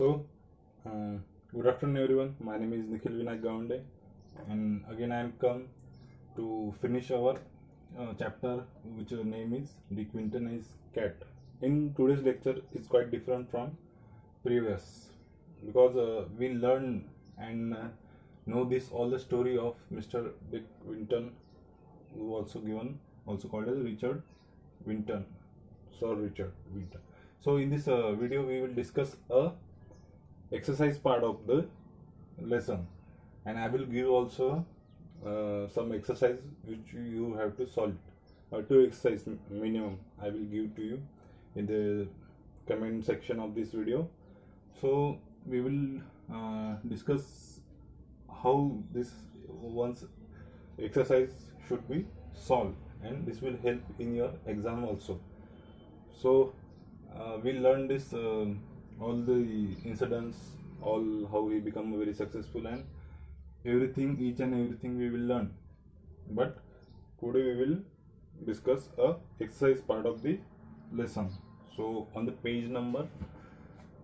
So, uh, good afternoon, everyone. My name is Nikhil Vinayak Gaunde, and again I am come to finish our chapter, which name is The Quinton is Cat. In today's lecture, is quite different from previous because we learn and know this all the story of Mr. Dick Winton, who also called as Richard Winton, Sir Richard Winton. So in this video, we will discuss a exercise part of the lesson, and I will give also some exercise which you have to solve, two exercise minimum I will give to you in the comment section of this video. So we will discuss how this one's exercise should be solved, and this will help in your exam also. So we learn this all the incidents, all how we become very successful, and everything, each and everything we will learn. But today we will discuss a exercise part of the lesson. So on the page number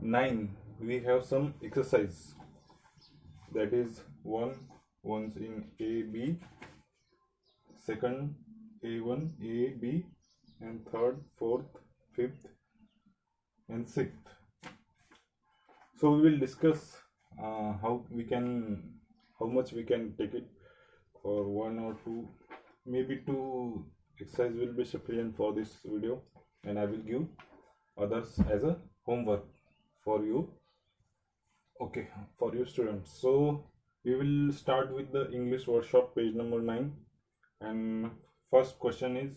9 we have some exercise, that is one's in A B, second A1 A B, and third, fourth, fifth, and sixth. So we will discuss how much we can take it for one or two, maybe two exercise will be sufficient for this video, and I will give others as a homework for you. Okay, for you students. So we will start with the English workshop, page number 9, and first question is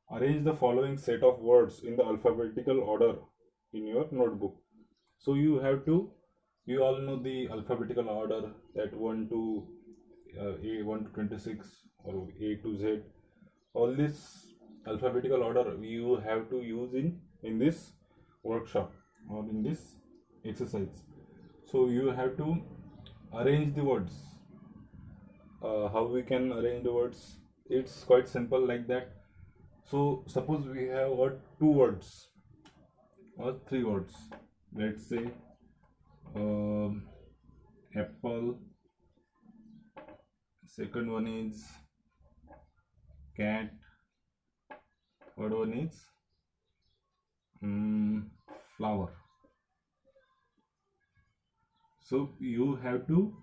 arrange the following set of words in the alphabetical order in your notebook. So you all know the alphabetical order, that 1 to A1 to 26 or A to Z. All this alphabetical order you have to use in this workshop or in this exercise. So you have to arrange the words. How we can arrange the words? It's quite simple like that. So suppose we have two words or three words. Let's say apple, second one is cat, third one is flower. So you have to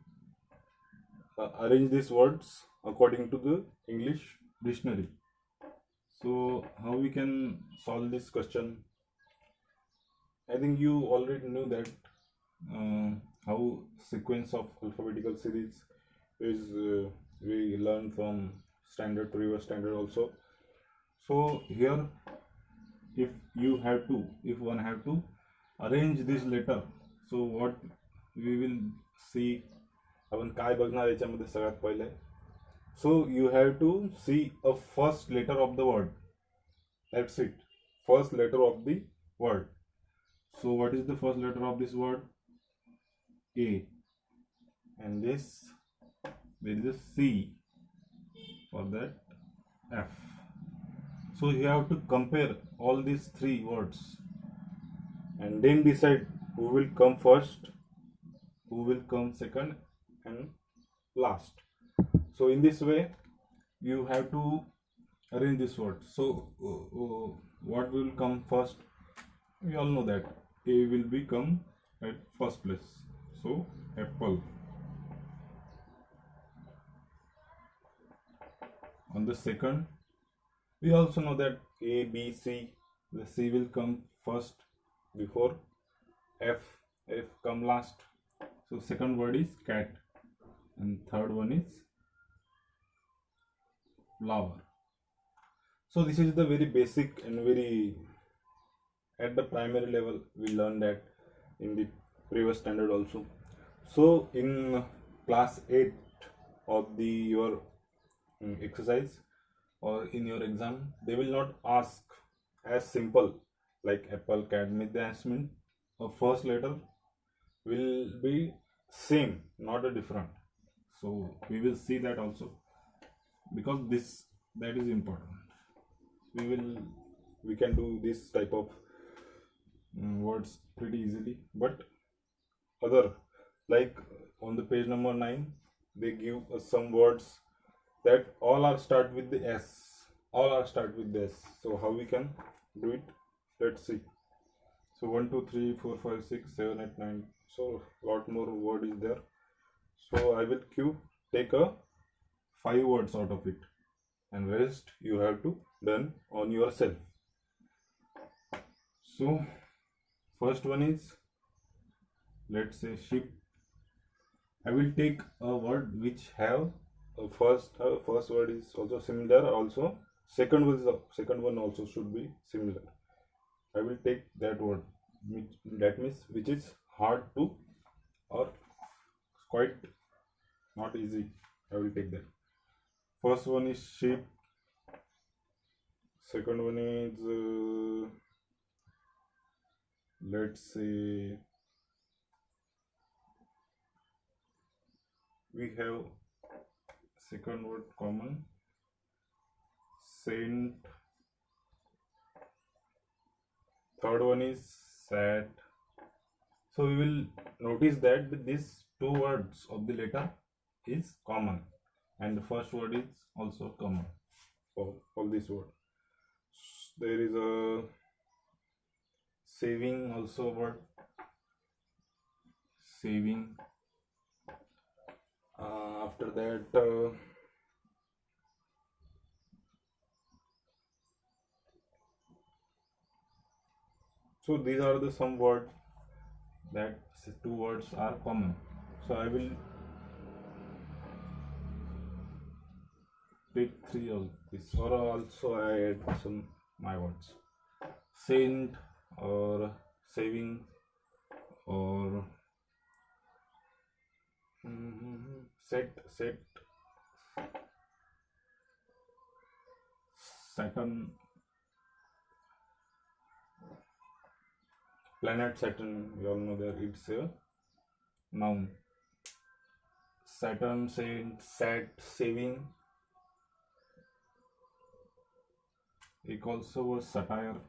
arrange these words according to the English dictionary. So how we can solve this question? I think you already know that how sequence of alphabetical series is we learn from standard, previous standard also. So here if one have to arrange this letter, so what we will see, आपण काय बघणार याच्यामध्ये सगळ्यात पहिले. So you have to see a first letter of the word. That's it. First letter of the word. So what is the first letter of this word? A. And this, there is a C. For that, F. So you have to compare all these three words and then decide who will come first, who will come second, and last. So in this way you have to arrange this word. So what will come first? We all know that A will become at first place. So apple. On the second, we also know that A, B, C. The C will come first before F. F come last. So second word is cat, and third one is flower. So this is the very basic and very at the primary level we learn that in the previous standard also. So in class 8 of the your exercise or in your exam, they will not ask as simple like apple, cat, mean a first letter will be same, not a different. So we will see that also, because that is important. We can do this type of words pretty easily, but other, like on the page number 9, they give us some words that all are start with the S. All are start with the S. So how we can do it? Let's see. So 1, 2, 3, 4, 5, 6, 7, 8, 9. So lot more word is there. So I will take a 5 words out of it, and rest you have to done on yourself. So first one is, let's say, ship. I will take a word which have a first word is also similar. Also second one also should be similar. I will take that word. That means which is hard to, or quite not easy. I will take that. First one is sheep. Second one is let's say we have second word common, saint. Third one is sat. So we will notice that these 2 words of the letter is common, and the first word is also common for all this word. There is a saving also word, saving. After that so these are the some words that 2 words are common. So I will take 3 of this, or also I add some my words, saint or saving or set, Saturn, planet Saturn. We all know that it's a noun. Saturn, saint, sat, saving. It also was satire.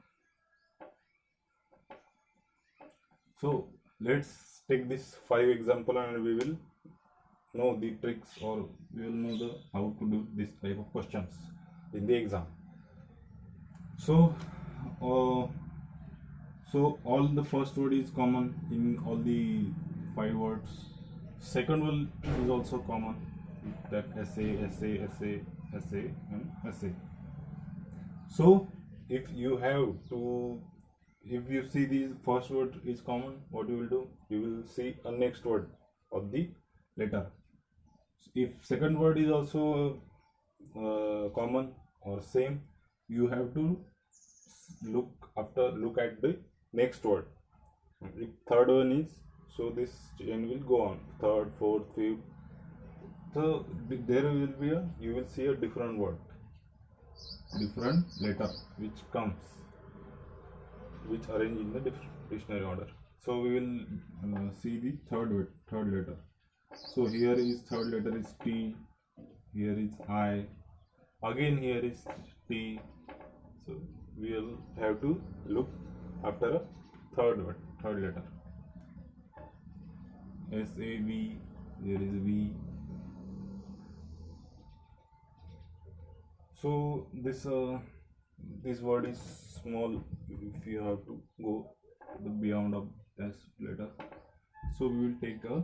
So let's take this 5 example, and we will know the tricks, or we will know the how to do this type of questions in the exam. So so all the first word is common in all the 5 words. Second one is also common, that essay, and essay. So if you see the first word is common, what you will do? You will see a next word of the letter. If second word is also common or same, you have to look at the next word. If third one is, so this chain will go on, third, fourth, fifth. So there will be you will see a different word, different letter which arrange in the dictionary order. So we will see the third letter. So here is third letter is T, here is I, again here is T. So we will have to look after a third letter. SAV, there is V. So this word is small if you have to go beyond of this letter. So we will take a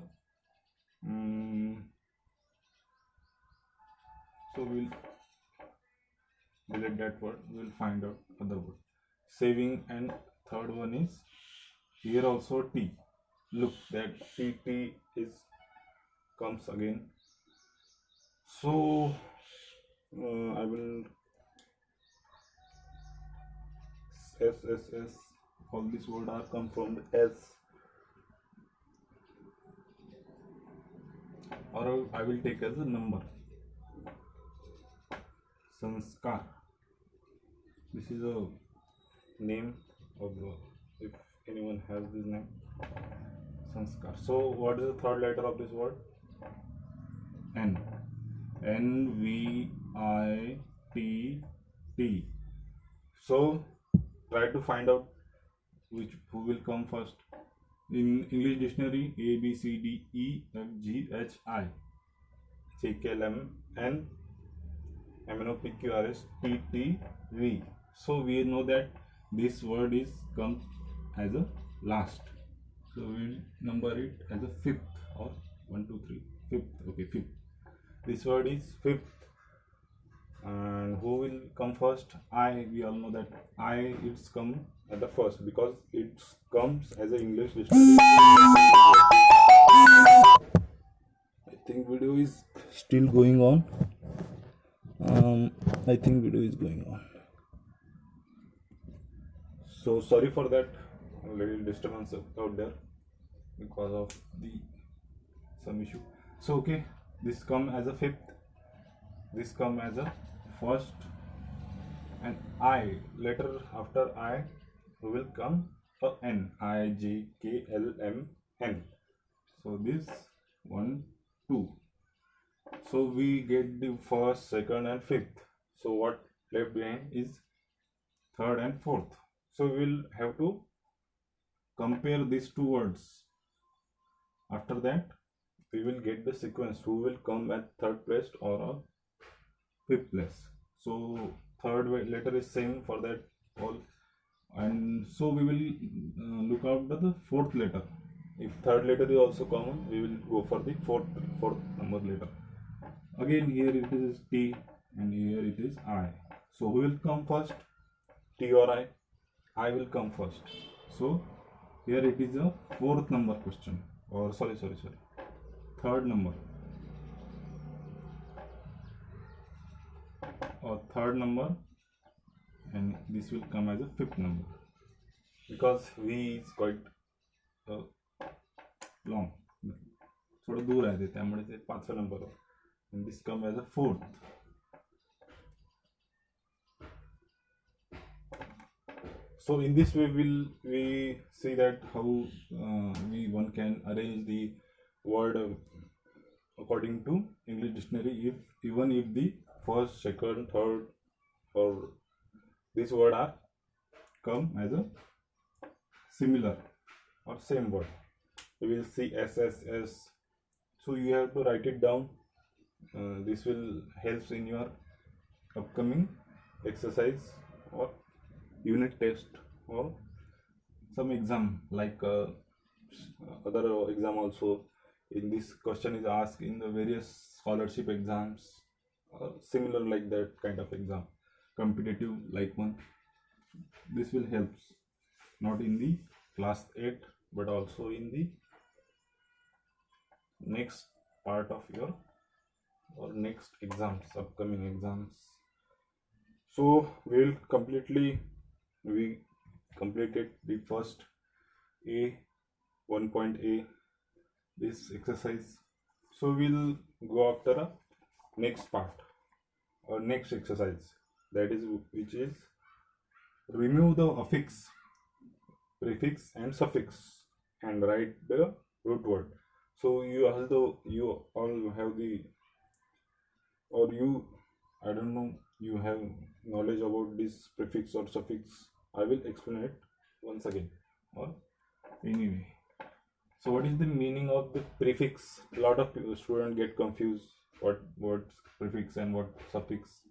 so we'll delete that word. We will find out other word, saving, and third one is here also T. Look, that T is comes again. So I will S. All these words are come from the S. Or I will take as a number. Sanskar. This is a name of the, if anyone has this name, Sanskar. So what is the third letter of this word? N. NVITT. So try to find out who will come first? In English dictionary, A B C D E F G H I C K L M N M N O P Q R S T T V. So we know that this word is come as a last. So we will number it as a fifth, or 1 2 3 fifth. Okay, fifth. This word is fifth. And who will come first? I. We all know that I, it's come at the first because it comes as an English dictionary. I think video is still going on. I think video is going on. So sorry for that little disturbance out there because of some issue. So okay, this come as a fifth, this come as a first, and I, later after I will come a N, I J K L M N. So this 1 2. So we get the first, second and fifth. So what left behind is third and fourth. So we will have to compare these two words. After that we will get the sequence who will come at third place or a fifth place. So third letter is same for that all, and so we will look out the fourth letter. If third letter is also common, we will go for the fourth number letter. Again here it is T and here it is I. So who will come first, T or I? I will come first. So here it is a fourth number question, or sorry, third number, or third number, and this will come as a fifth number because V is quite long, थोडं दूर आहे ते, त्यामुळे ते पाचवा number, and this come as a fourth. So in this way we see that how one can arrange the word according to English dictionary, even if the first, second, third or this word are come as a similar or same word. We will see SSS. So you have to write it down. This will help in your upcoming exercise or unit test or some exam, like other exam also. In this question is asked in the various scholarship exams, similar like that kind of exam, competitive like one. This will help not in the class 8 but also in the next part of your or next exams, upcoming exams. So we completed the first A 1.A this exercise. So we'll go after a next part or next exercise, that is which is remove the affix, prefix and suffix and write the root word. So you all have the, or you, I don't know, you have knowledge about this prefix or suffix. I will explain it once again, or anyway. So what is the meaning of the prefix? A lot of students get confused what words prefix and what suffix,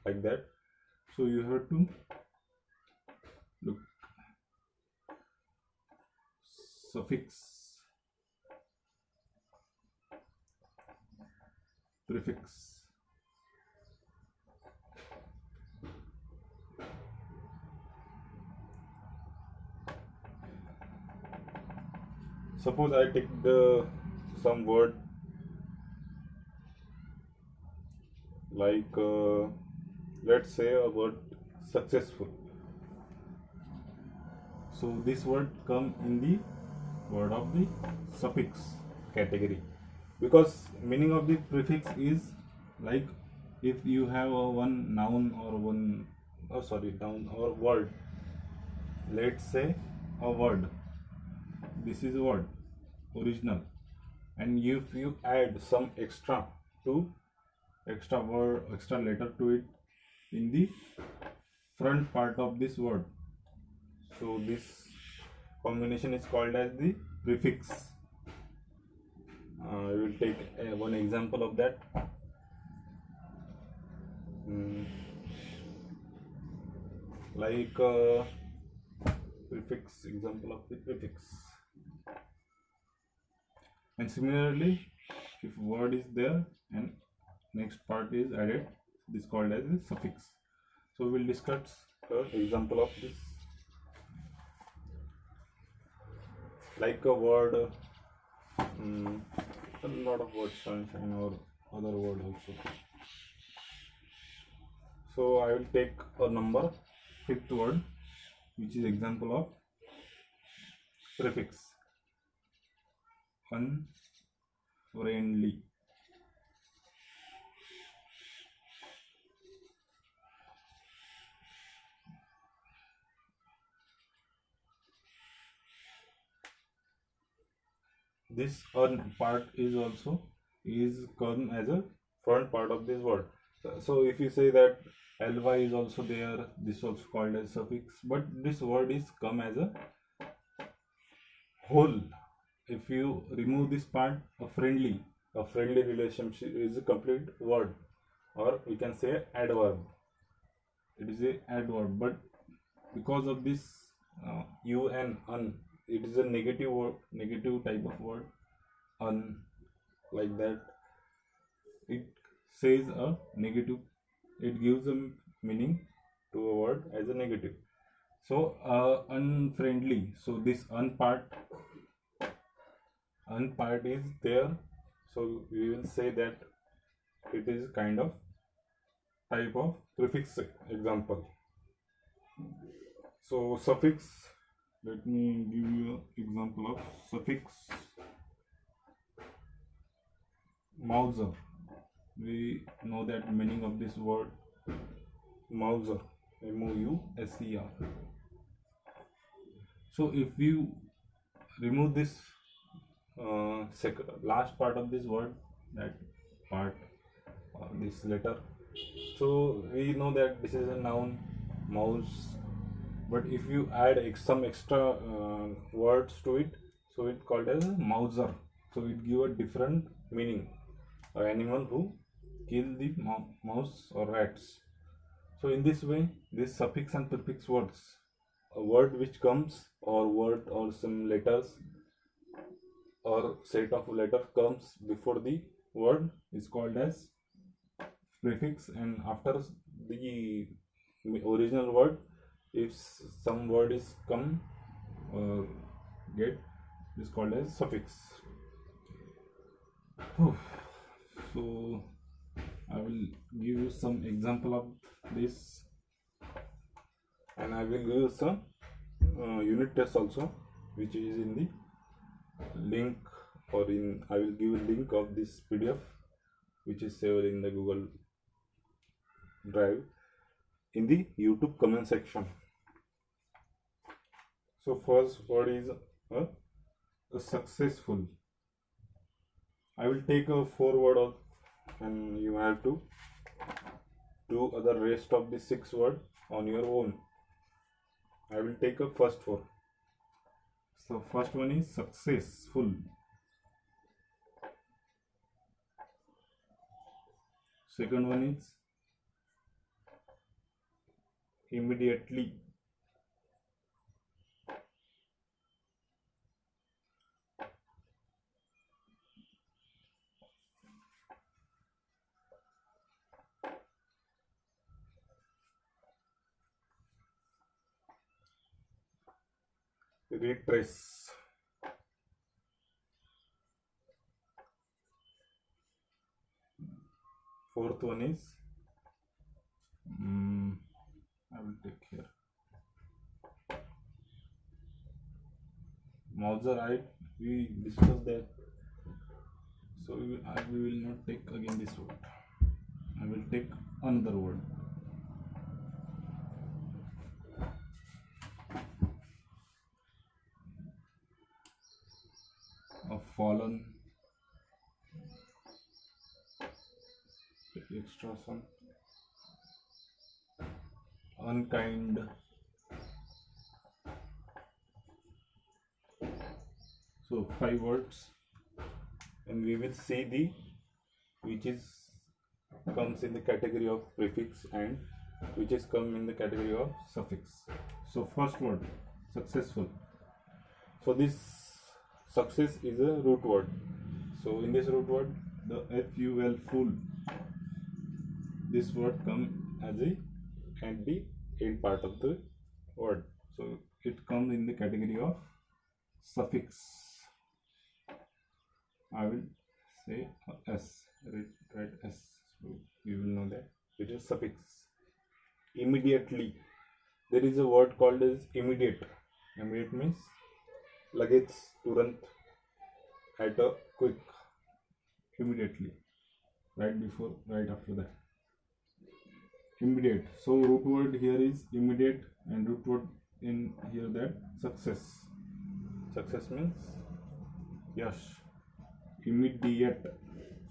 like that. So you have to look suffix, prefix. Suppose I take some word like let's say a word successful. So this word come in the word of the suffix category, because meaning of the prefix is like if you have a one noun or noun or word, let's say a word, this is a word original, and if you add some extra word, extra letter to it in the front part of this word, so this combination is called as the prefix. I will take one example of that. Mm, like prefix, example of the prefix. And similarly, if word is there and next part is added, this is called as a suffix. So we will discuss example of this. Like a word, a lot of words, sunshine or other word also. So I will take a number, fifth word, which is example of prefix. Unfriendly. This un part is also come as a front part of this word. So if you say that ly is also there, this also called as suffix, but this word is come as a whole. If you remove this part, a friendly relationship is a complete word, or we can say adverb. It is a adverb, but because of this un, it is a negative word, negative type of word, like that. It says a negative. It gives a meaning to a word as a negative. So unfriendly. So this un part is there. So we will say that it is kind of type of prefix example. So suffix, let me give you an example of suffix. Mouser. We know that meaning of this word mouser, mouser. So if you remove this last part of this word, that part or this letter, so we know that this is a noun, mouse. But if you add some extra words to it, so it called as mouser. So it give a different meaning. An animal who kill the mouse or rats. So in this way, this suffix and prefix words, a word which comes or word or some letters or set of letters comes before the word is called as prefix, and after the original word, if some word is come or get, is called as suffix. So I will give you some example of this, and I will give you some unit test also, which is in the link, or in I will give a link of this PDF, which is saved in the Google Drive in the YouTube comment section. So first word is a successful. I will take a 4 word and you have to do other rest of the 6 word on your own. I will take a first 4. So first one is successful. Second one is immediately. Retrace. Fourth one is I will take here Mauser. We discussed that, so we will not take again this word. I will take another word. A fallen. Extra some. Unkind. So 5 words, and we will see the which is comes in the category of prefix and which is come in the category of suffix. So first word, successful. So this success is a root word. So in this root word, the FUL, full, this word come as a at the end part of the word. So it comes in the category of suffix. I will say S, write S, so you will know that it is suffix. Immediately, there is a word called as immediate. Immediate means लगेच, तुरंत, at a quick, immediately, right before, right after that. Immediate. So root word here is immediate, and root word in here that success. Success means yash. Immediate.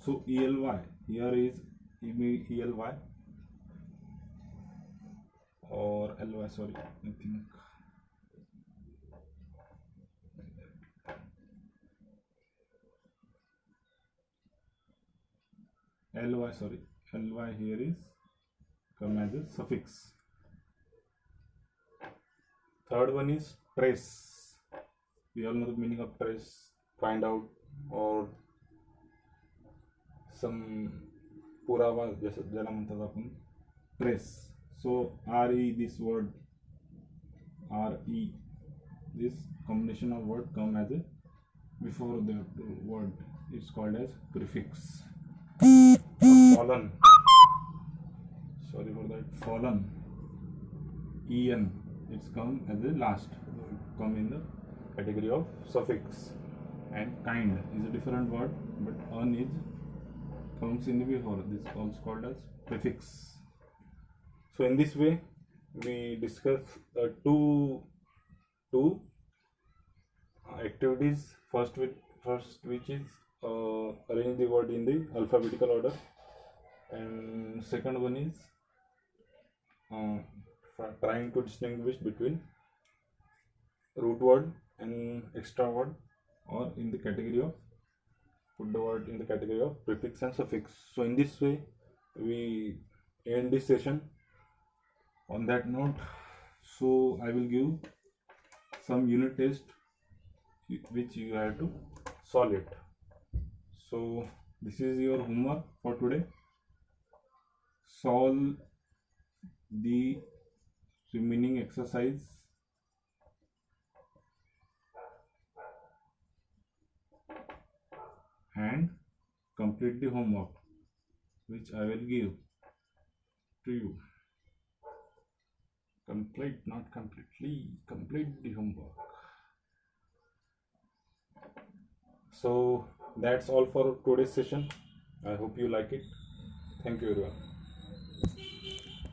So ELY here is ELY or LY, sorry, I think. LY, sorry, LY here is come as a suffix. Third one is trace. We all know the meaning of trace, find out or some पुरावा जसं ज्याला म्हणतात आपण trace. So RE, this word RE, this combination of word come as a before the word, it's called as prefix. Fallen, sorry for that, fallen, EN, it's come as a last, come in the category of suffix. And kind is a different word, but un is comes in the before, this is also called as prefix. So in this way we discuss two activities. First which is arrange the word in the alphabetical order, and second one is trying to distinguish between root word and extra word, or in the category of put the word in the category of prefix and suffix. So in this way we end this session. On that note, so I will give some unit test which you have to solve it. So this is your homework for today. Solve the remaining exercise and complete the homework which I will give to you. Complete, not completely, complete the homework. So that's all for today's session. I hope you like it. Thank you everyone.